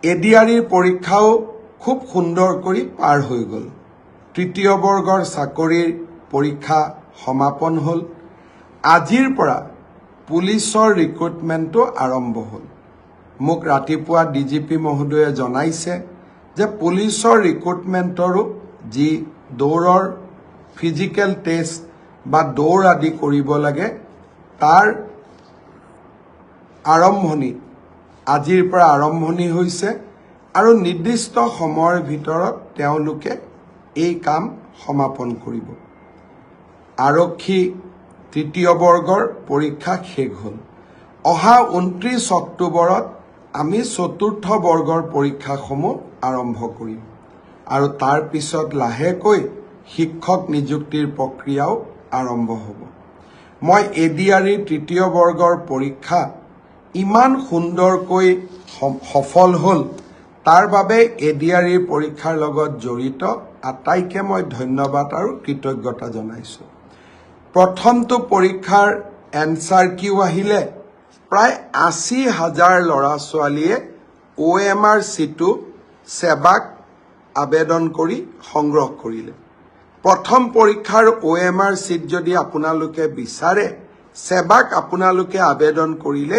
এডিআৰিৰ পৰীক্ষাও খুব সুন্দৰ কৰি পাৰ হৈ গ'ল। তৃতীয় বৰ্গৰ চাকৰিৰ পৰীক্ষা সমাপন হ'ল। আজিৰ পৰা পুলিচৰ ৰিক্ৰুটমেণ্টটো আৰম্ভ হ'ল। মোক ৰাতিপুৱা ডিজিপি মহোদয়ে জনাইছে যে পুলিচৰ ৰিক্ৰুটমেণ্টৰো যি দৌৰৰ ফিজিকেল টেষ্ট বা দৌৰ আদি কৰিব লাগে তাৰ আৰম্ভণি আজিৰ পৰা আৰম্ভণি হৈছে আৰু নিৰ্দিষ্ট সময়ৰ ভিতৰত তেওঁলোকে এই কাম সমাপন কৰিব। আৰক্ষী তৃতীয় বৰ্গৰ পৰীক্ষা শেষ হ'ল। অহা 29 অক্টোবৰত আমি চতুৰ্থ বৰ্গৰ পৰীক্ষাসমূহ আৰম্ভ কৰিম আৰু তাৰ পিছত লাহেকৈ শিক্ষক নিযুক্তিৰ প্ৰক্ৰিয়াও আৰম্ভ হ'ব। মই এডিআৰিৰ তৃতীয় বৰ্গৰ পৰীক্ষা ইমান সুন্দৰকৈ সফল হ'ল তাৰ বাবে এডিআৰিৰ পৰীক্ষাৰ লগত জড়িত আটাইকে মই ধন্যবাদ আৰু কৃতজ্ঞতা জনাইছোঁ। প্ৰথমটো পৰীক্ষাৰ এনসাৰ কিউ আহিলে প্ৰায় 80,000 ল'ৰা ছোৱালীয়ে OMR চিটটো সেৱাক আবেদন কৰি সংগ্ৰহ কৰিলে। প্ৰথম পৰীক্ষাৰ OMR চিট যদি আপোনালোকে বিচাৰে সেৱাক আপোনালোকে আবেদন কৰিলে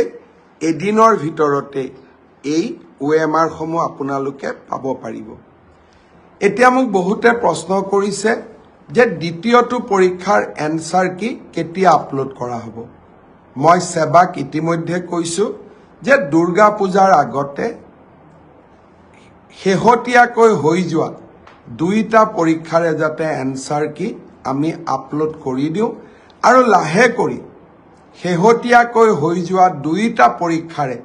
এদিনৰ ভিতৰতে এই OMR সমূহ আপোনালোকে পাব পাৰিব। এতিয়া মোক বহুতে প্ৰশ্ন কৰিছে যে দ্বিতীয়টো পৰীক্ষাৰ এনসাৰ কি কেতিয়া আপলোড কৰা হ'ব। মই সেৱাক ইতিমধ্যে কৈছো যে দুৰ্গা পূজাৰ আগতে শেহতীয়াকৈ হৈ যোৱা দুইটা পৰীক্ষাৰে যাতে এনসাৰ কি আমি আপলোড কৰি দিওঁ আৰু লাহে কৰি শেহতীয়াকৈ হৈ যোৱা দুইটা পৰীক্ষাৰে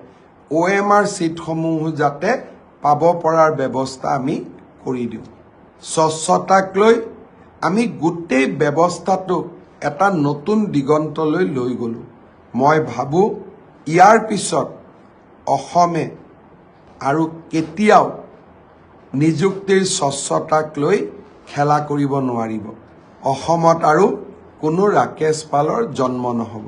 OMR চিটসমূহ যাতে পাব পৰাৰ ব্যৱস্থা আমি কৰি দিওঁ। স্বচ্ছতাক লৈ আমি গোটেই ব্যৱস্থাটো এটা নতুন দিগন্তলৈ লৈ গ'লো। মই ভাবোঁ ইয়াৰ পিছত অসমে আৰু কেতিয়াও নিযুক্তিৰ স্বচ্ছতাক লৈ খেলা কৰিব নোৱাৰিব। অসমত আৰু কোনো ৰাকেশ পালৰ জন্ম নহ'ব।